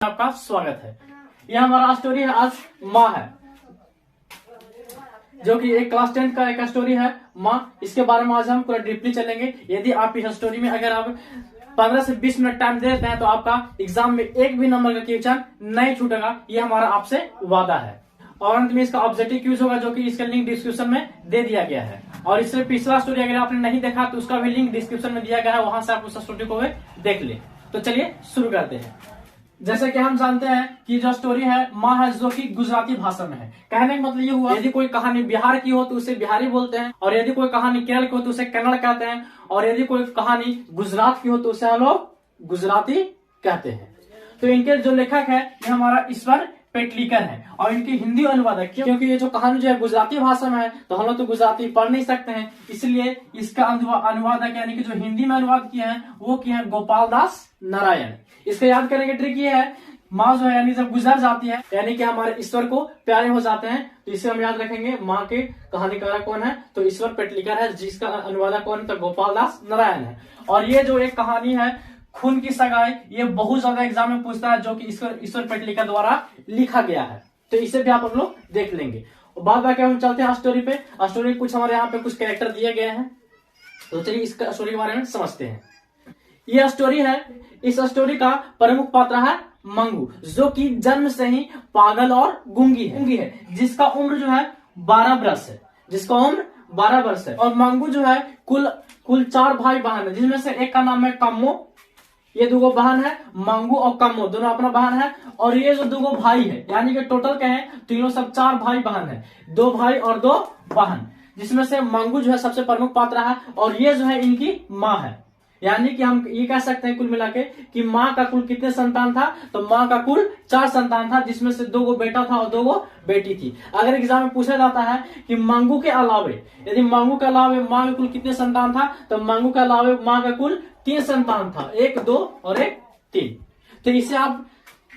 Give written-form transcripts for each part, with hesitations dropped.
आपका स्वागत है। यह हमारा स्टोरी है आज माँ है, जो कि एक क्लास 10 का एक स्टोरी है माँ। इसके बारे में आज हम पूरा डीपली चलेंगे। यदि आप इस स्टोरी में अगर आप 15 से 20 मिनट टाइम दे देते हैं तो आपका एग्जाम में एक भी नंबर का क्वेश्चन नहीं छूटेगा। ये हमारा आपसे वादा है। और अंत में इसका ऑब्जेक्टिव क्यूज होगा, जो कि इसका लिंक डिस्क्रिप्शन में दे दिया गया है। और इससे पिछला स्टोरी अगर आपने नहीं देखा तो उसका भी लिंक डिस्क्रिप्शन में दिया गया है, वहां से आप उस स्टोरी को देख ले। तो चलिए शुरू करते हैं। जैसे कि हम जानते हैं कि जो स्टोरी है माँ है, जो कि गुजराती भाषा में है। कहने का मतलब ये हुआ, यदि कोई कहानी बिहार की हो तो उसे बिहारी बोलते हैं, और यदि कोई कहानी केरल की हो तो उसे कन्नड़ कहते हैं, और यदि कोई कहानी गुजरात की हो तो उसे हम लोग गुजराती कहते हैं। तो इनके जो लेखक है ये हमारा ईश्वर पेटलीकर है, और इनकी हिंदी अनुवादक, क्योंकि ये जो कहानी जो है गुजराती भाषा में है तो हम लोग तो गुजराती पढ़ नहीं सकते हैं, इसलिए इसका अनुवादक यानी कि जो हिंदी में अनुवाद किया है वो किया है गोपाल दास नारायण। इसको याद करने की ट्रिक ये है, माँ जो है यानी जब गुजर जाती है यानी कि हमारे ईश्वर को प्यारे हो जाते हैं, तो इसे हम याद रखेंगे। माँ के कहानीकार कौन है तो ईश्वर पेटलीकर है, जिसका अनुवादक कौन है तो गोपाल दास नारायण है। और ये जो एक कहानी है खून की सगाई, ये बहुत ज्यादा एग्जाम में पूछता है, जो कि ईश्वर पेटलीकर द्वारा लिखा गया है। तो इसे भी आप हम लोग देख लेंगे। और बाद बाकी हम चलते हैं स्टोरी पे। स्टोरी कुछ हमारे यहाँ पे कुछ कैरेक्टर दिए गए हैं, तो चलिए इस स्टोरी के बारे में समझते हैं। यह स्टोरी है, इस स्टोरी का प्रमुख पात्र है मंगू, जो कि जन्म से ही पागल और गूंगी है, जिसका उम्र जो है 12 वर्ष है, जिसका उम्र 12 वर्ष है। और मंगू जो है कुल 4 भाई बहन है, जिसमें से एक का नाम है कम्मो। ये दो बहन है, मंगू और कम्मो दोनों अपना बहन है। और ये जो 2 भाई है यानी कि टोटल कहें तो इन लोग सब 4 भाई बहन है, 2 भाई और 2 बहन, जिसमें से मंगू जो है सबसे प्रमुख पात्र है। और ये जो है इनकी माँ है, यानी कि हम ये कह सकते हैं कुल मिला के कि माँ का कुल कितने संतान था तो माँ का कुल 4 संतान था, जिसमें से 2 बेटा था और 2 बेटी थी। अगर एग्जाम में पूछा जाता है कि मंगू के अलावे, यदि मंगू के अलावे माँ के कुल कितने संतान था तो मंगू के अलावे माँ का कुल 3 संतान था, 1, 2 और 1, 3। तो इसे आप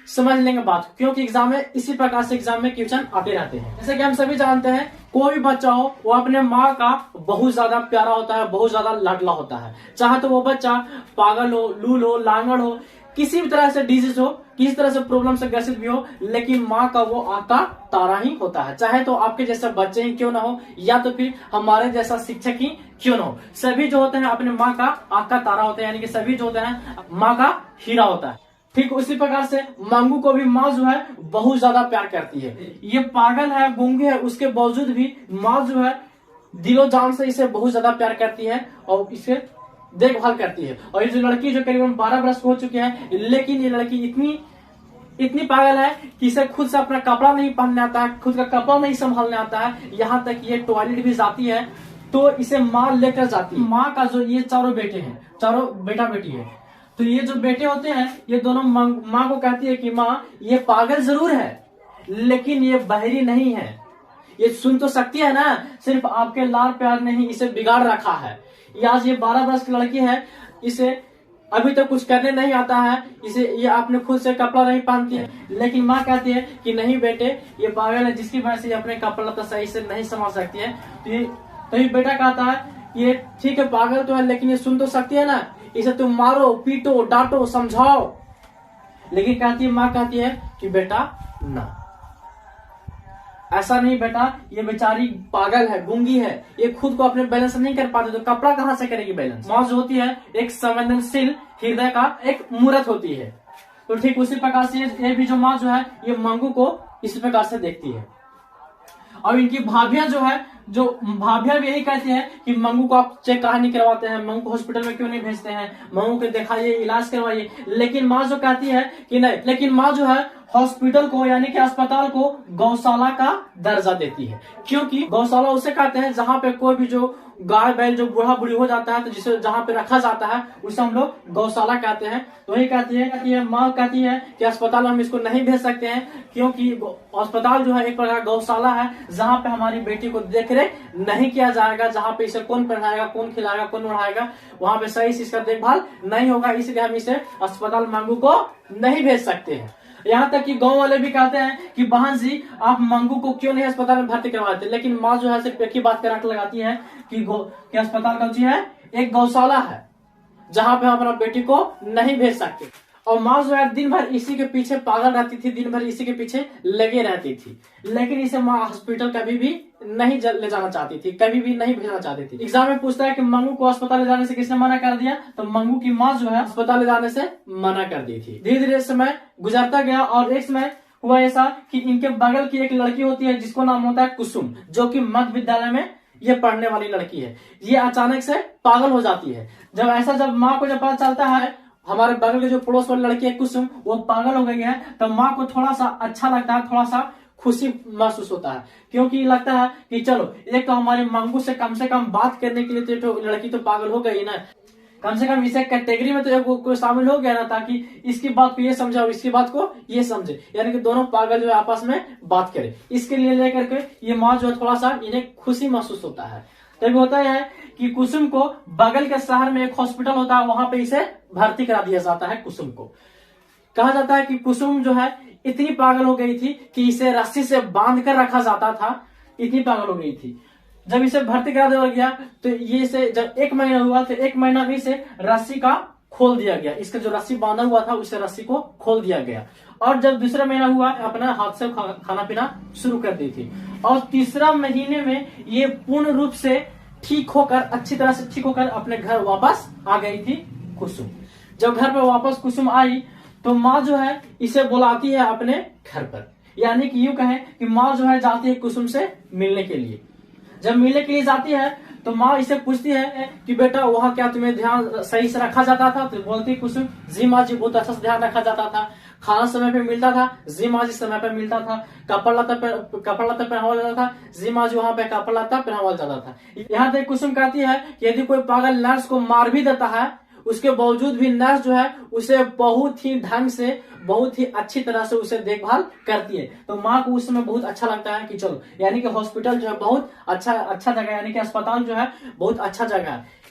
समझ लेंगे बात, क्योंकि एग्जाम में इसी प्रकार से एग्जाम में क्वेश्चन आते रहते हैं। जैसे कि हम सभी जानते हैं कोई भी बच्चा हो वो अपने माँ का बहुत ज्यादा प्यारा होता है, बहुत ज्यादा लाडला होता है। चाहे तो वो बच्चा पागल हो, लूल हो, लांगड़ हो, किसी भी तरह से डिजीज हो, किसी तरह से प्रॉब्लम से ग्रसित भी हो, लेकिन माँ का वो आँख का तारा ही होता है। चाहे तो आपके जैसे बच्चे ही क्यों ना हो, या तो फिर हमारे जैसा शिक्षक ही क्यों ना हो, सभी जो होते हैं अपने माँ का आँख का तारा होते हैं, यानी कि सभी जो होते हैं माँ का हीरा होता है। ठीक उसी प्रकार से मंगू को भी माँ जो है बहुत ज्यादा प्यार करती है। ये पागल है, गूंगी है, उसके बावजूद भी माँ जो है दिलो जान से इसे बहुत ज्यादा प्यार करती है और इसे देखभाल करती है। और ये जो लड़की जो करीबन 12 वर्ष हो चुकी है, लेकिन ये लड़की इतनी पागल है कि इसे खुद से अपना कपड़ा नहीं पहनने आता है, खुद का कपड़ा नहीं संभालने आता है। यहाँ तक ये टॉयलेट भी जाती है तो इसे माँ लेकर जाती है। माँ का जो ये 4 बेटे हैं, 4 बेटा बेटी है, तो ये जो बेटे होते हैं ये दोनों माँ को कहती है कि माँ ये पागल जरूर है लेकिन ये बहरी नहीं है, ये सुन तो सकती है ना, सिर्फ आपके लाड़ प्यार ने ही इसे बिगाड़ रखा है। ये आज ये 12 वर्ष की लड़की है, इसे अभी तो कुछ करने नहीं आता है, इसे ये अपने खुद से कपड़ा नहीं पहनती है, लेकिन माँ कहती है कि नहीं बेटे ये पागल है, जिसकी वजह से अपने कपड़ा तो सही से नहीं संभाल सकती है। तो ये बेटा कहता है ये ठीक है पागल तो है लेकिन ये सुन तो सकती है ना, इसे तुम मारो, पीटो, डांटो, समझाओ। लेकिन कहती है माँ कहती है कि बेटा ना, ऐसा नहीं बेटा, ये बेचारी पागल है, गूंगी है, ये खुद को अपने बैलेंस नहीं कर पाती तो कपड़ा कहाँ से करेगी बैलेंस। माँ जो होती है एक संवेदनशील हृदय का एक मूर्त होती है। तो ठीक उसी प्रकार से ये भी जो माँ जो है ये मंगू को इसी प्रकार से देखती है। और इनकी भाभियां जो है, जो भाभियां भी यही कहती हैं कि मंगू को आप चेक कहाँ नहीं करवाते हैं, मंगू को हॉस्पिटल में क्यों नहीं भेजते हैं, मंगू को दिखाइए, इलाज करवाइए। लेकिन माँ जो कहती है कि नहीं, लेकिन माँ जो है हॉस्पिटल को यानी कि अस्पताल को गौशाला का दर्जा देती है, क्योंकि गौशाला उसे कहते हैं जहाँ पे कोई भी जो गाय बैल जो बूढ़ा बुढ़ी हो जाता है तो जिसे जहाँ पे रखा जाता है उसे हम लोग गौशाला कहते हैं। तो वही कहती है माँ कहती है कि अस्पताल हम इसको नहीं भेज सकते हैं, क्योंकि अस्पताल जो है एक प्रकार गौशाला है जहाँ पे हमारी बेटी को देख रेख नहीं किया जाएगा, जहाँ पे इसे कौन पढ़ाएगा, कौन खिलाएगा, कौन उड़ाएगा, वहाँ पे सही से इसका देखभाल नहीं होगा, इसलिए हम इसे अस्पताल मंगू को नहीं भेज सकते हैं। यहाँ तक कि गांव वाले भी कहते हैं कि बहन जी आप मंगू को क्यों नहीं अस्पताल में भर्ती करवाते, लेकिन माँ जो है सिर्फ एक ही बात के रट लगाती है कि अस्पताल कौन सी है, एक गौशाला है जहाँ पे हम अपना बेटी को नहीं भेज सकते। और माँ जो है दिन भर इसी के पीछे पागल रहती थी, दिन भर इसी के पीछे लगे रहती थी, लेकिन इसे माँ हॉस्पिटल कभी भी नहीं ले जाना चाहती थी, कभी भी नहीं भेजना चाहती थी। एग्जाम में पूछता है कि मंगू को अस्पताल ले जाने से किसने मना कर दिया, तो मंगू की माँ जो है अस्पताल ले जाने से मना कर दी थी। धीरे धीरे समय गुजरता गया और एक समय हुआ ऐसा कि इनके बगल की एक लड़की होती है जिसको नाम होता है कुसुम, जो कि मध्य विद्यालय में ये पढ़ने वाली लड़की है। ये अचानक से पागल हो जाती है। जब माँ को पता चलता है हमारे बगल के जो पड़ोस वाली लड़की है कुसुम वो पागल हो गई है, तो माँ को थोड़ा सा अच्छा लगता है, थोड़ा सा खुशी महसूस होता है, क्योंकि लगता है कि चलो एक तो हमारे मंगू से कम बात करने के लिए तो लड़की तो पागल हो गई ना, कम से कम इसे कैटेगरी में तो कोई शामिल हो गया ना, ताकि इसकी बात को ये समझे और इसकी बात को ये समझे, यानी कि दोनों पागल जो है आपस में बात करें। इसके लिए लेकर के ये माँ जो है थोड़ा सा इन्हें खुशी महसूस होता है। तभी होता है कि कुसुम को बगल के शहर में एक हॉस्पिटल होता है, वहां पे इसे भर्ती करा दिया जाता है। कुसुम को कहा जाता है कि कुसुम जो है इतनी पागल हो गई थी कि इसे रस्सी से बांध कर रखा जाता था, इतनी पागल हो गई थी। जब इसे भर्ती करा दिया गया तो ये इसे जब 1 महीना हुआ तो 1 महीना में इसे रस्सी का खोल दिया गया, इसका जो रस्सी बांधा हुआ था उसे रस्सी को खोल दिया गया। और जब दूसरा महीना हुआ अपना हाथ से खाना पीना शुरू कर दी थी, और तीसरा महीने में ये पूर्ण रूप से ठीक होकर, अच्छी तरह से ठीक होकर अपने घर वापस आ गई थी कुसुम। जब घर पर वापस कुसुम आई तो माँ जो है इसे बुलाती है अपने घर पर, यानी कि यूं कहें कि माँ जो है जाती है कुसुम से मिलने के लिए। जब मिलने के लिए जाती है तो माँ इसे पूछती है कि बेटा वहाँ क्या तुम्हें ध्यान सही से रखा जाता था, तो बोलती कुसुम जी माँ जी बहुत अच्छा से ध्यान रखा जाता था, खाना समय पे मिलता था, जी माँ जी समय पे मिलता था, कपड़ा लत्ता पहनावा जाता था, जी माँ जी वहाँ पे कपड़ा लत्ता पहनावा जाता था। यहाँ तक कुसुम कहती है कि यदि कोई पागल नर्स को मार भी देता है उसके बावजूद भी नर्स जो है उसे बहुत ही ढंग से, बहुत ही अच्छी तरह से उसे देखभाल करती है। तो माँ को उस समय बहुत अच्छा लगता है कि चलो, यानी कि हॉस्पिटल जो है बहुत अच्छा जगह, यानी कि अस्पताल जो है बहुत अच्छा जगह है।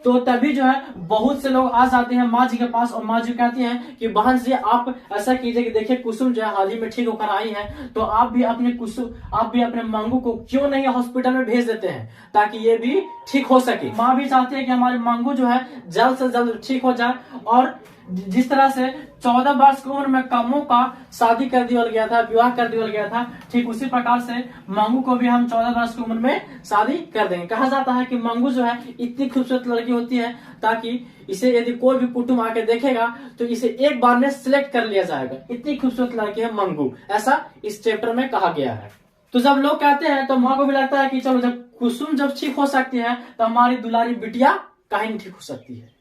तो तभी जो है बहुत से लोग आ जाते हैं माँ जी के पास, और माँ जी कहती हैं कि बहन जी आप ऐसा कीजिए कि देखिए कुसुम जो है हाल ही में ठीक होकर आई है, तो आप भी अपने मंगू को क्यों नहीं हॉस्पिटल में भेज देते हैं ताकि ये भी ठीक हो सके। माँ भी चाहती है कि हमारे मंगू जो है जल्द से जल्द ठीक हो जाए, और जिस तरह से 14 वर्ष की उम्र में कमों का शादी कर दिया गया था, विवाह कर दिया गया था, ठीक उसी प्रकार से मंगू को भी हम 14 वर्ष की उम्र में शादी कर देंगे। कहा जाता है कि मंगू जो है इतनी खूबसूरत लड़की होती है ताकि इसे यदि कोई भी कुटुंब आके देखेगा तो इसे एक बार में सिलेक्ट कर लिया जाएगा, इतनी खूबसूरत लड़की है मंगू, ऐसा इस चैप्टर में कहा गया है। तो जब लोग कहते हैं तो माँ को भी लगता है कि चलो जब कुसुम जब ठीक हो सकती है तो हमारी दुलारी बिटिया काहे नहीं ठीक हो सकती है।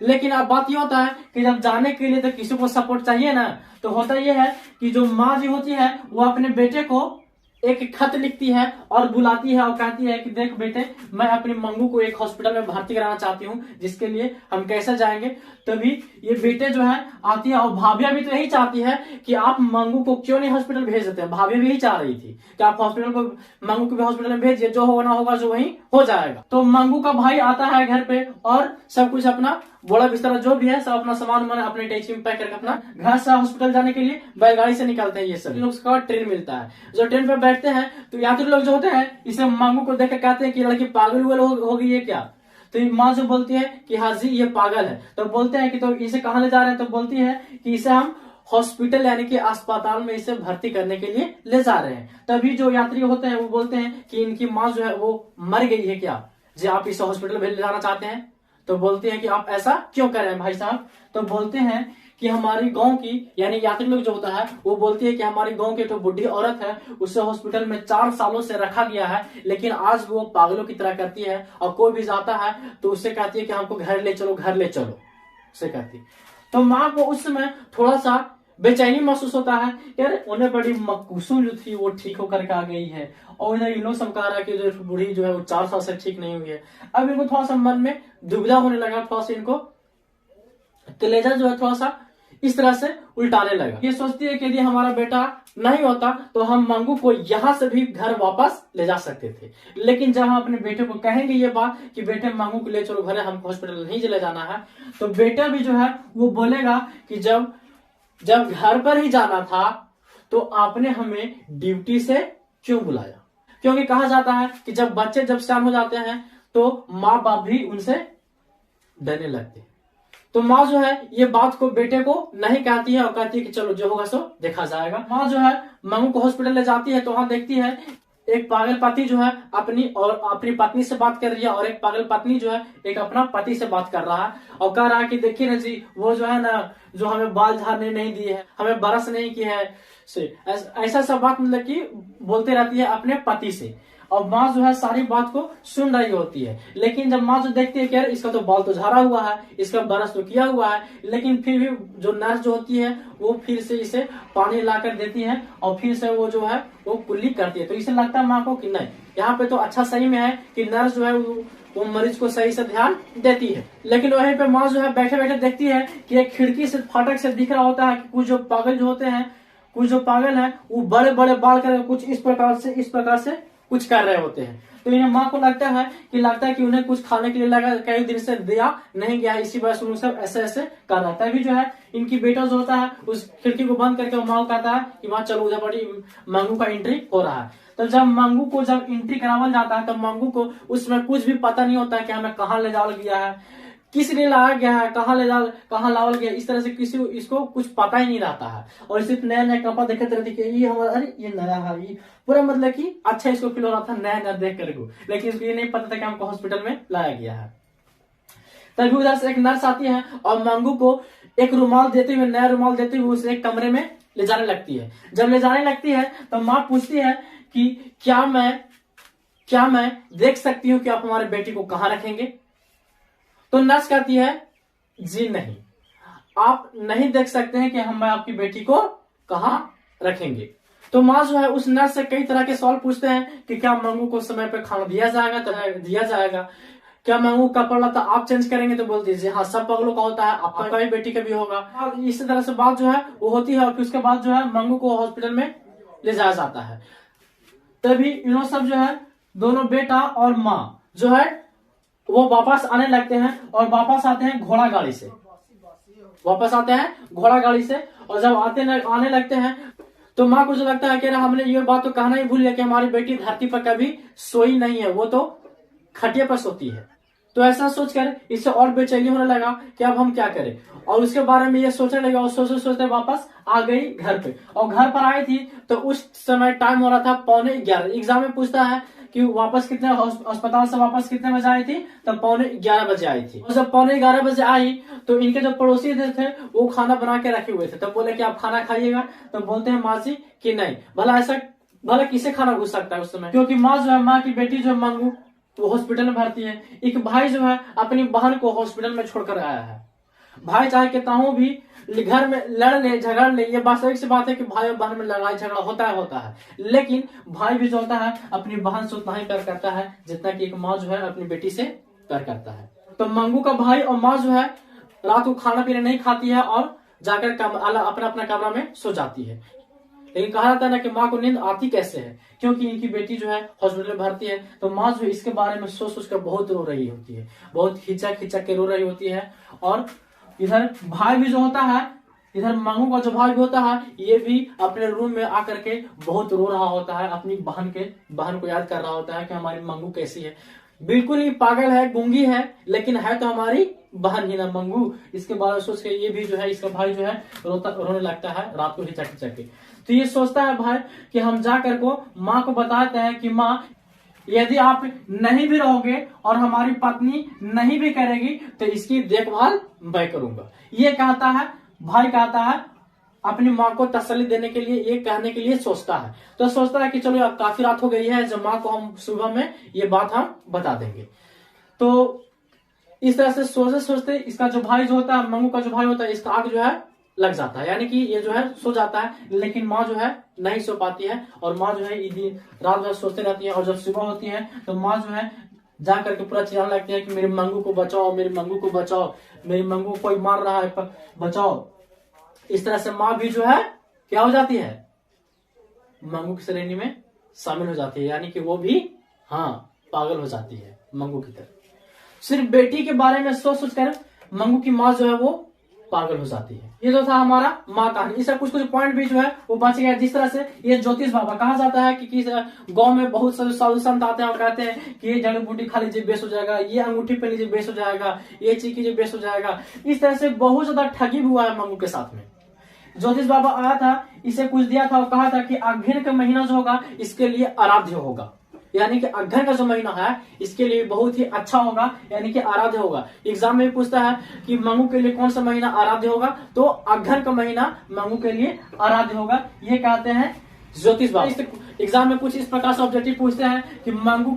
लेकिन अब बात ये होता है कि जब जाने के लिए तो किसी को सपोर्ट चाहिए ना, तो होता ये है कि जो माँ जी होती है वो अपने बेटे को एक खत लिखती है और बुलाती है और कहती है कि देख बेटे, मैं अपने मंगू को एक हॉस्पिटल में भर्ती कराना चाहती हूँ, जिसके लिए हम कैसे जाएंगे। तभी ये बेटे जो है आती है, और भाभिया भी तो यही चाहती है कि आप मंगू को क्यों नहीं हॉस्पिटल भेज देते हैं। भाभिया भी यही चाह रही थी कि आप हॉस्पिटल को, मंगू को भी हॉस्पिटल में भेजिए, जो होना होगा जो वहीं हो जाएगा। तो मंगू का भाई आता है घर पे और सब कुछ अपना बोला बिस्तर जो भी है सब अपना सामान मैंने अपने टैक्सी में पैक करके अपना घर से हॉस्पिटल जाने के लिए बैलगाड़ी से निकलते हैं। ये सब लोग का ट्रेन मिलता है, जो ट्रेन पे बैठते हैं तो यात्री लोग जो होते हैं इसे मंगू को देख के कहते हैं कि लड़की पागल हो गई है क्या। तो माँ जो बोलती है कि हाँ जी ये पागल है। तो बोलते हैं कि तो इसे कहाँ ले जा रहे हैं, तो बोलती है कि इसे हम हॉस्पिटल यानी कि अस्पताल में इसे भर्ती करने के लिए ले जा रहे हैं। तभी जो यात्री होते हैं वो बोलते हैं कि इनकी माँ जो है वो मर गई है क्या जी, आप इसे हॉस्पिटल में ले जाना चाहते हैं। तो बोलते हैं कि आप ऐसा क्यों कर रहे हैं भाई साहब। तो बोलते हैं कि हमारी गांव की, यानी यात्री लोग जो होता है वो बोलती है कि हमारी गांव की तो बुढ़ी औरत है, उसे हॉस्पिटल में 4 सालों से रखा गया है, लेकिन आज वो पागलों की तरह करती है, और कोई भी जाता है तो उससे कहती है कि हमको घर ले चलो, घर ले चलो, उसे कहती। तो माँ को उस समय थोड़ा सा बेचैनी महसूस होता है, यार उन्हें बड़ी कुसुम जो थी वो ठीक होकर के आ गई है, और इधर इन लोग सब कह रहा है कि जो बूढ़ी जो है वो 4 साल से ठीक नहीं हुई है। अब इनको थोड़ा सा मन में दुविधा होने लगा, थोड़ा सा इनको कलेजा जो है थोड़ा सा इस तरह से उल्टाने लगा। ये सोचती है कि यदि हमारा बेटा नहीं होता तो हम मंगू को यहाँ से भी घर वापस ले जा सकते थे, लेकिन जब हम अपने बेटे को कहेंगे ये बात कि बेटे मंगू को ले चलो घर, हमको हॉस्पिटल नहीं ले जाना है, तो बेटा भी जो है वो बोलेगा कि जब घर पर ही जाना था तो आपने हमें ड्यूटी से क्यों बुलाया। क्योंकि कहा जाता है कि जब बच्चे जब सयान हो जाते हैं तो माँ बाप भी उनसे डरने लगते हैं। तो माँ जो है ये बात को बेटे को नहीं कहती है और कहती है कि चलो जो होगा सो देखा जाएगा। माँ जो है मंगू को हॉस्पिटल ले जाती है तो वहां देखती है एक पागल पति जो है अपनी पत्नी से बात कर रही है, और एक पागल पत्नी जो है एक अपना पति से बात कर रहा है और कह रहा है कि देखिए ना जी, वो जो है ना, जो हमें बाल झाड़ने नहीं दिए है, हमें ब्रश नहीं की है, ऐसा सब बात मतलब कि बोलते रहती है अपने पति से। और माँ जो है सारी बात को सुन रही होती है, लेकिन जब माँ जो देखती है कि यार इसका तो बाल तो झाड़ा हुआ है, इसका ब्रश तो किया हुआ है, लेकिन फिर भी जो नर्स जो होती है वो फिर से इसे पानी लाकर देती है और फिर से वो जो है वो कुल्ली करती है। तो इसे लगता है माँ को कि नहीं, यहाँ पे तो अच्छा सही में है कि नर्स जो है वो मरीज को सही से ध्यान देती है। लेकिन वहीं पे माँ जो है बैठे बैठे देखती है कि एक खिड़की से फाटक से दिख रहा होता है कि कुछ जो पागल जो होते हैं, कुछ जो पागल है वो बड़े बड़े बाल कर कुछ इस प्रकार से कुछ कर रहे होते हैं। तो इन्हें माँ को लगता है कि उन्हें कुछ खाने के लिए लगा, कई दिन से दिया नहीं गया, इसी वजह से उन सब ऐसे कर रहा है। तभी जो है इनकी बेटा जो होता है उस खिड़की को बंद करके माँ को कहता है कि वहां चलो, उधर बड़ी मंगू का एंट्री हो रहा है। तो जब मंगू को जब एंट्री करावल जाता है तो मंगू को उसमें कुछ भी पता नहीं होता है कि हमें कहाँ ले जावल गया है, किस लिए लाया गया है, कहाँ लावल गया, इस तरह से किसी इसको कुछ पता ही नहीं रहता है। और सिर्फ नया नया कपड़ा देखते रहती कि ये हमारा, अरे ये नया है, ये पूरा मतलब कि अच्छा इसको फील हो रहा था नया नया देख कर को, लेकिन इसको ये नहीं पता था कि हमको हॉस्पिटल में लाया गया है। तभी उधर से एक नर्स आती है और मंगू को एक रुमाल देते हुए, नया रुमाल देते हुए उसे एक कमरे में ले जाने लगती है। जब ले जाने लगती है तो माँ पूछती है कि क्या मैं देख सकती हूँ कि आप हमारे बेटी को कहाँ रखेंगे? तो नर्स कहती है जी नहीं, आप नहीं देख सकते हैं कि हम आपकी बेटी को कहाँ रखेंगे। तो माँ जो है उस नर्स से कई तरह के सवाल पूछते हैं कि क्या मंगू को समय पर खाना दिया जाएगा? तो दिया जाएगा। क्या मंगू का कपड़ा तो आप चेंज करेंगे? तो बोलती है हाँ, सब पगलों का होता है, आपका भी बेटी का भी होगा। इसी तरह से बात जो है वो होती है। और उसके बाद जो है मंगू को हॉस्पिटल में ले जाया जाता है। तभी इन सब जो है दोनों बेटा और माँ जो है वो वापस आने लगते हैं और वापस आते हैं घोड़ा गाड़ी से, और जब आने लगते हैं तो माँ को जो लगता है कि हमने ये बात तो कहना ही भूल गया कि हमारी बेटी धरती पर कभी सोई नहीं है, वो तो खटिया पर सोती है। तो ऐसा सोचकर इससे और बेचैनी होने लगा कि अब हम क्या करें, और उसके बारे में ये सोचने लगा और सोचते वापस आ गई घर पे। और घर पर आई थी तो उस समय टाइम हो रहा था 11:15। एग्जाम में पूछता है कि वापस कितने, अस्पताल से वापस कितने बजे आई थी? तो 11:15 बजे आई थी। और जब 11:15 बजे आई तो इनके जो पड़ोसी थे वो खाना बना के रखे हुए थे। तो बोले कि आप खाना खाइएगा? तो बोलते हैं माँ जी कि नहीं। भला किसे खाना घुस सकता है उस समय, क्योंकि माँ जो है, माँ की बेटी जो मंगू वो हॉस्पिटल में भर्ती है। एक भाई जो है अपनी बहन को हॉस्पिटल में छोड़कर आया है। भाई चाहे कितना हो भी घर में लड़ ले झगड़ ले, ये बात एक सी बात है कि भाई और बहन में लड़ाई झगड़ा होता है, लेकिन भाई भी जो होता है अपनी बहन से उतना ही प्यार करता है जितना कि एक माँ जो है अपनी बेटी से प्यार करता है। तो मंगू का भाई और माँ जो है रात को खाना पीना नहीं खाती है और जाकर अपना कमरा में सो जाती है। लेकिन कहा जाता है ना कि माँ को नींद आती कैसे है, क्योंकि इनकी बेटी जो है हॉस्पिटल में भर्ती है। तो माँ जो है इसके बारे में सोच कर बहुत रो रही होती है, बहुत खिंचा के रो रही होती है। और इधर भाई भी जो होता है, इधर मंगू का जो भाई भी होता है, ये भी अपने रूम में आकर के बहुत रो रहा होता है, अपनी बहन को याद कर रहा होता है कि हमारी मंगू कैसी है। बिल्कुल ही पागल है, गूंगी है, लेकिन है तो हमारी बहन ही ना मंगू। इसके बारे में सोच के ये भी जो है, इसका भाई जो है रोने लगता है रात को हिचक के। तो ये सोचता है भाई कि हम जाकर को माँ को बताते हैं कि माँ, यदि आप नहीं भी रहोगे और हमारी पत्नी नहीं भी करेगी तो इसकी देखभाल मैं करूंगा। ये कहता है, भाई कहता है अपनी माँ को तसल्ली देने के लिए, ये कहने के लिए सोचता है। तो सोचता है कि चलो अब काफी रात हो गई है, जब माँ को हम सुबह में ये बात हम बता देंगे। तो इस तरह से सोचते इसका जो भाई जो होता है, मंगू का जो भाई होता है, इसका आग जो है लग जाता है, यानी कि ये जो है सो जाता है। लेकिन माँ जो है नहीं सो पाती है और माँ जो है रात भर सोचते रहती है। और जब सुबह होती है तो माँ जो है जा करके पूरा चिल्लाने लगती है कि मेरे मंगू को बचाओ, मेरी मंगू को बचाओ, मेरी मंगू को कोई मार रहा है, बचाओ। इस तरह से माँ भी जो है क्या हो जाती है, मंगू की श्रेणी में शामिल हो जाती है, यानी कि वो भी पागल हो जाती है मंगू की तरह। सिर्फ बेटी के बारे में सोच कर मंगू की माँ जो है वो पागल हो जाती है। ये तो था हमारा माँ कहानी। इसका कुछ कुछ पॉइंट भी जो है वो बच गया। जिस तरह से ये ज्योतिष बाबा कहा जाता है कि गांव में बहुत सारे साधु संत आते हैं और कहते हैं कि ये जड़ी बूटी खा लीजिए बेस हो जाएगा, ये अंगूठी पहन लीजिए बेस हो जाएगा, ये चीज कीजिए बेस हो जाएगा। इस तरह से बहुत ज्यादा ठगी भी हुआ है मंगू के साथ में। ज्योतिष बाबा आया था, इसे कुछ दिया था और कहा था कि अघ्न का महीना जो होगा इसके लिए आराध्य होगा, यानी कि अघ्न का जो महीना है इसके लिए बहुत ही अच्छा होगा, यानी कि आराध्य होगा। एग्जाम में पूछता है कि मंगू के लिए कौन सा महीना आराध्य होगा, तो अघ्न का महीना मंगू के लिए आराध्य होगा, ये कहते हैं ज्योतिष बाबा। एग्जाम में कुछ इस प्रकार से ऑब्जेक्टिव पूछते हैं कि मंगू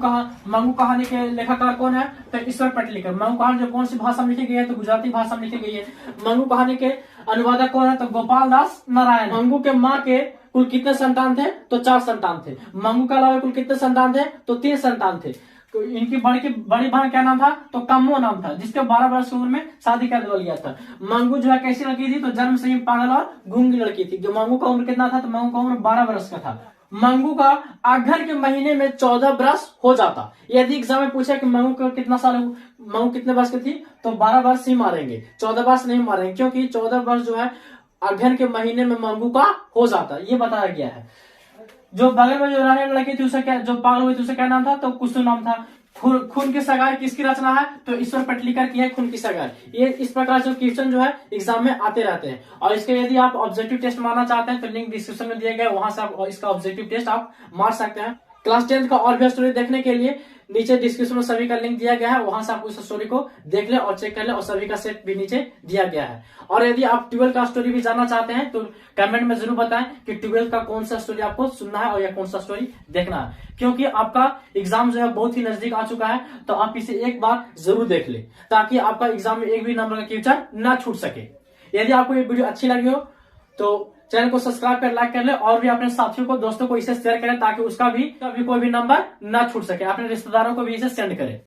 कहानी के लेखककार कौन है, तो ईश्वर पटलीकर। मंगू कहानी जो कौन सी भाषा में लिखी गई है, तो गुजराती भाषा में लिखी गई है। मंगू कहानी के अनुवादक कौन है, तो गोपाल दास नारायण। मंगू के माँ के कुल कितने संतान थे, तो 4 संतान थे। मंगू के अलावा कुल कितने संतान थे, तो 3 संतान थे। तो इनकी बड़ी बहन क्या नाम था, तो कम्मो नाम था, जिसके 12 वर्ष की उम्र में शादी कर दिया गया था। मंगू जो है कैसी लड़की थी, तो जन्म से ही पागल और गूंगी लड़की थी। जो मंगू का उम्र कितना था, तो मंगू का उम्र 12 वर्ष का था। मंगू का अघ्न के महीने में 14 वर्ष हो जाता। यदि एग्जाम में पूछा कि मंगू का कितना साल, मंगू कितने वर्ष की थी, तो 12 वर्ष ही मारेंगे, 14 वर्ष नहीं मारेंगे, क्योंकि 14 वर्ष जो है अघ्न के महीने में मंगू का हो जाता, ये बताया गया है। जो बगल में जो रहने वाली लड़की थी उसे क्या, जो पागल हुई थी उसे क्या नाम था, तो कुसुम नाम था। खून की सगाई किसकी रचना है, तो ईश्वर पटलीकर की है खून की सगाई। ये इस प्रकार से क्वेश्चन जो है एग्जाम में आते रहते हैं। और इसके यदि आप ऑब्जेक्टिव टेस्ट मारना चाहते हैं तो लिंक डिस्क्रिप्शन में दिया गया है, वहां से आप इसका ऑब्जेक्टिव टेस्ट आप मार सकते हैं। क्लास 10 का और भी स्टोरी देखने के लिए नीचे डिस्क्रिप्शन में सभी का लिंक दिया गया है, वहां से आप उस स्टोरी को देख ले और चेक कर ले, और सभी का सेट भी नीचे दिया गया है। और यदि आप 12 का स्टोरी भी जानना चाहते हैं तो कमेंट में जरूर बताएं कि 12 का कौन सा स्टोरी आपको सुनना है और या कौन सा स्टोरी देखना है, क्योंकि आपका एग्जाम जो है बहुत ही नजदीक आ चुका है। तो आप इसे एक बार जरूर देख ले, ताकि आपका एग्जाम में एक भी नंबर का क्वेश्चन ना छूट सके। यदि आपको ये वीडियो अच्छी लगी हो तो चैनल को सब्सक्राइब कर लाइक कर ले, और भी अपने साथियों को दोस्तों को इसे शेयर करें, ताकि उसका भी कोई भी नंबर ना छूट सके। अपने रिश्तेदारों को भी इसे सेंड करें।